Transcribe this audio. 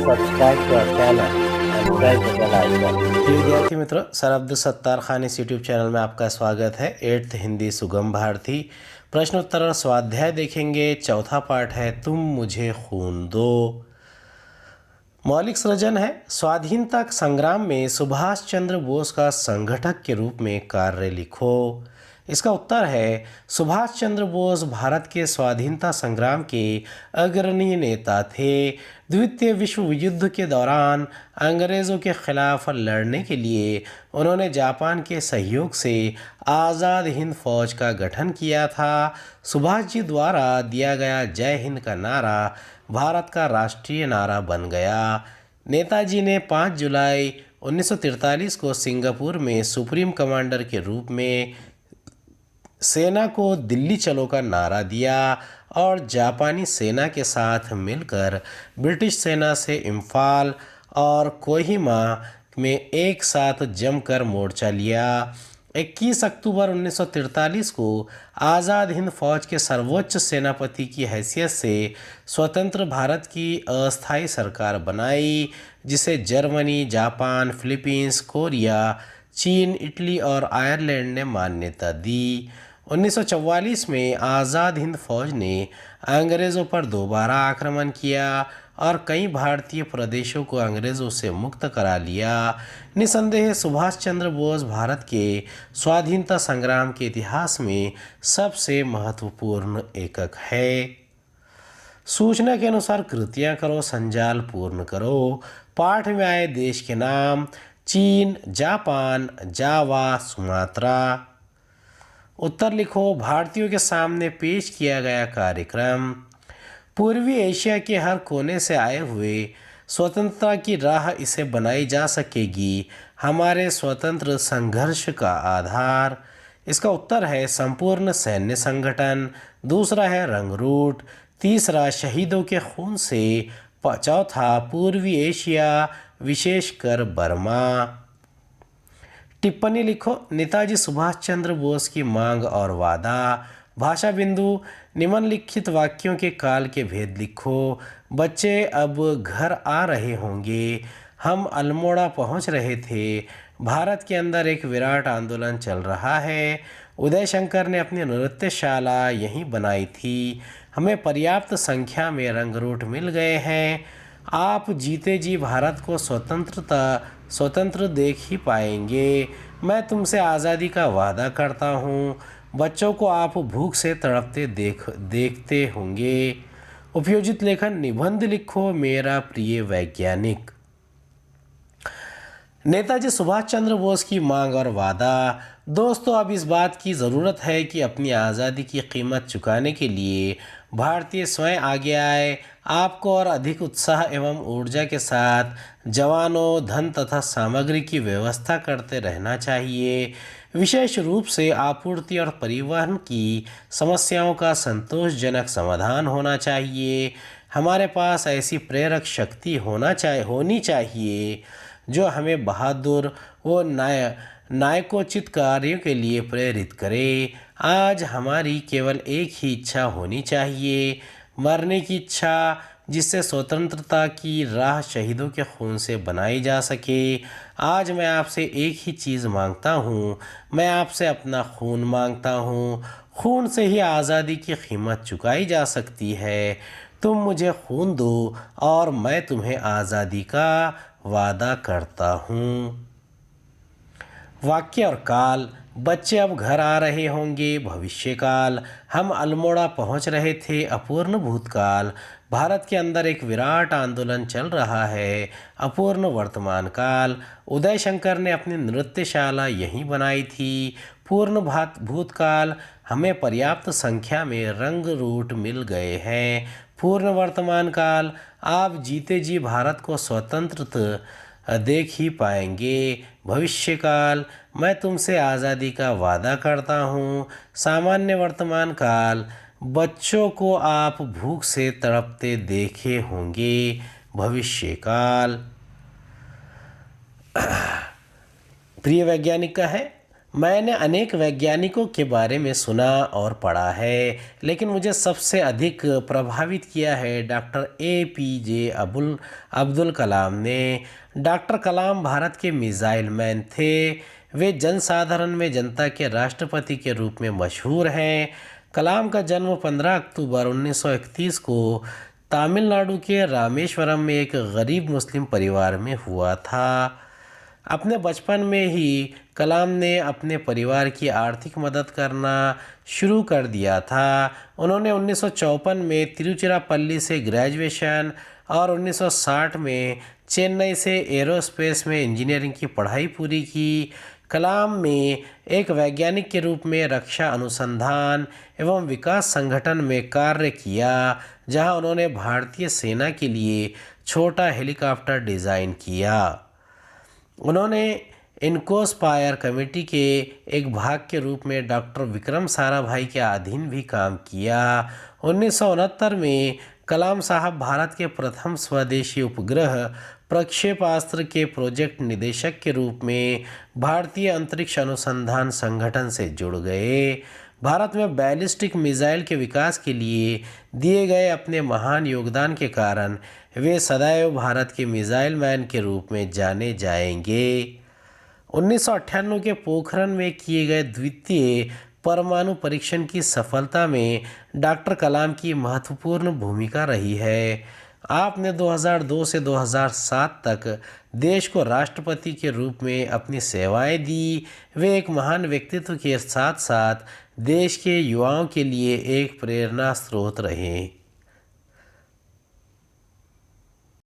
subscribe to our channel and press the bell icon. विद्यार्थी मित्रों, sir Abdul Sattar Khan इस YouTube channel में आपका स्वागत है। 8th हिंदी सुगम भारती प्रश्नोत्तर और स्वाध्याय देखेंगे। चौथा पाठ है तुम मुझे खून दो। मौलिक सृजन है, स्वाधीनता संग्राम में सुभाष चंद्र बोस का संगठक के रूप में कार्य लिखो। इसका उत्तर है सुभाष चंद्र बोस भारत के स्वाधीनता संग्राम के अग्रणी नेता थे। द्वितीय विश्व युद्ध के दौरान अंग्रेज़ों के खिलाफ लड़ने के लिए उन्होंने जापान के सहयोग से आज़ाद हिंद फौज का गठन किया था। सुभाष जी द्वारा दिया गया जय हिंद का नारा भारत का राष्ट्रीय नारा बन गया। नेताजी ने 5 जुलाई 1943 को सिंगापुर में सुप्रीम कमांडर के रूप में सेना को दिल्ली चलो का नारा दिया और जापानी सेना के साथ मिलकर ब्रिटिश सेना से इम्फाल और कोहिमा में एक साथ जमकर मोर्चा लिया। 21 अक्टूबर 1943 को आज़ाद हिंद फौज के सर्वोच्च सेनापति की हैसियत से स्वतंत्र भारत की अस्थायी सरकार बनाई, जिसे जर्मनी, जापान, फिलीपींस, कोरिया, चीन, इटली और आयरलैंड ने मान्यता दी। 1944 में आज़ाद हिंद फौज ने अंग्रेज़ों पर दोबारा आक्रमण किया और कई भारतीय प्रदेशों को अंग्रेज़ों से मुक्त करा लिया। निसंदेह सुभाष चंद्र बोस भारत के स्वाधीनता संग्राम के इतिहास में सबसे महत्वपूर्ण एकक है। सूचना के अनुसार कृतियाँ करो, संजाल पूर्ण करो। पाठ में आए देश के नाम: चीन, जापान, जावा, सुमात्रा। उत्तर लिखो। भारतीयों के सामने पेश किया गया कार्यक्रम: पूर्वी एशिया के हर कोने से आए हुए स्वतंत्रता की राह इसे बनाई जा सकेगी, हमारे स्वतंत्र संघर्ष का आधार। इसका उत्तर है संपूर्ण सैन्य संगठन। दूसरा है रंगरूट। तीसरा शहीदों के खून से। चौथा पूर्वी एशिया, विशेषकर बर्मा। टिप्पणी लिखो। नेताजी सुभाष चंद्र बोस की मांग और वादा। भाषा बिंदु: निम्नलिखित वाक्यों के काल के भेद लिखो। बच्चे अब घर आ रहे होंगे। हम अल्मोड़ा पहुंच रहे थे। भारत के अंदर एक विराट आंदोलन चल रहा है। उदय शंकर ने अपनी नृत्यशाला यहीं बनाई थी। हमें पर्याप्त संख्या में रंगरूट मिल गए हैं। आप जीते जी भारत को स्वतंत्र देख ही पाएंगे। मैं तुमसे आज़ादी का वादा करता हूँ। बच्चों को आप भूख से तड़पते देखते होंगे। उपयोजित लेखन: निबंध लिखो। मेरा प्रिय वैज्ञानिक। नेताजी सुभाष चंद्र बोस की मांग और वादा। दोस्तों, अब इस बात की ज़रूरत है कि अपनी आज़ादी की कीमत चुकाने के लिए भारतीय स्वयं आगे आए। आपको और अधिक उत्साह एवं ऊर्जा के साथ जवानों, धन तथा सामग्री की व्यवस्था करते रहना चाहिए। विशेष रूप से आपूर्ति और परिवहन की समस्याओं का संतोषजनक समाधान होना चाहिए। हमारे पास ऐसी प्रेरक शक्ति होनी चाहिए जो हमें बहादुर व नायकोचित कार्यों के लिए प्रेरित करे। आज हमारी केवल एक ही इच्छा होनी चाहिए, मरने की इच्छा, जिससे स्वतंत्रता की राह शहीदों के खून से बनाई जा सके। आज मैं आपसे एक ही चीज़ मांगता हूँ, मैं आपसे अपना खून मांगता हूँ। खून से ही आज़ादी की कीमत चुकाई जा सकती है। तुम मुझे खून दो और मैं तुम्हें आज़ादी का वादा करता हूँ। वाक्य और काल: बच्चे अब घर आ रहे होंगे, भविष्यकाल। हम अल्मोड़ा पहुंच रहे थे, अपूर्ण भूतकाल। भारत के अंदर एक विराट आंदोलन चल रहा है, अपूर्ण वर्तमान काल। उदय शंकर ने अपनी नृत्यशाला यहीं बनाई थी, पूर्ण भूतकाल। हमें पर्याप्त संख्या में रंग रूट मिल गए हैं, पूर्ण वर्तमान काल। आप जीते जी भारत को स्वतंत्र देख ही पाएंगे, भविष्यकाल। मैं तुमसे आज़ादी का वादा करता हूँ, सामान्य वर्तमान काल। बच्चों को आप भूख से तड़पते देखे होंगे, भविष्यकाल। प्रिय वैज्ञानिक का है: मैंने अनेक वैज्ञानिकों के बारे में सुना और पढ़ा है, लेकिन मुझे सबसे अधिक प्रभावित किया है डॉक्टर APJ अब्दुल कलाम ने। डॉक्टर कलाम भारत के मिसाइल मैन थे। वे जनसाधारण में जनता के राष्ट्रपति के रूप में मशहूर हैं। कलाम का जन्म 15 अक्टूबर 1931 को तमिलनाडु के रामेश्वरम में एक गरीब मुस्लिम परिवार में हुआ था। अपने बचपन में ही कलाम ने अपने परिवार की आर्थिक मदद करना शुरू कर दिया था। उन्होंने 1954 में तिरुचिरापल्ली से ग्रेजुएशन और 1960 में चेन्नई से एरोस्पेस में इंजीनियरिंग की पढ़ाई पूरी की। कलाम में एक वैज्ञानिक के रूप में रक्षा अनुसंधान एवं विकास संगठन में कार्य किया, जहां उन्होंने भारतीय सेना के लिए छोटा हेलीकॉप्टर डिज़ाइन किया। उन्होंने इनकोस्पायर कमेटी के एक भाग के रूप में डॉक्टर विक्रम साराभाई के अधीन भी काम किया। 1969 में कलाम साहब भारत के प्रथम स्वदेशी उपग्रह प्रक्षेपास्त्र के प्रोजेक्ट निदेशक के रूप में भारतीय अंतरिक्ष अनुसंधान संगठन से जुड़ गए। भारत में बैलिस्टिक मिसाइल के विकास के लिए दिए गए अपने महान योगदान के कारण वे सदैव भारत के मिसाइल मैन के रूप में जाने जाएंगे। 1998 के पोखरण में किए गए द्वितीय परमाणु परीक्षण की सफलता में डॉक्टर कलाम की महत्वपूर्ण भूमिका रही है। आपने 2002 से 2007 तक देश को राष्ट्रपति के रूप में अपनी सेवाएं दी। वे एक महान व्यक्तित्व के साथ साथ देश के युवाओं के लिए एक प्रेरणा स्रोत रहे।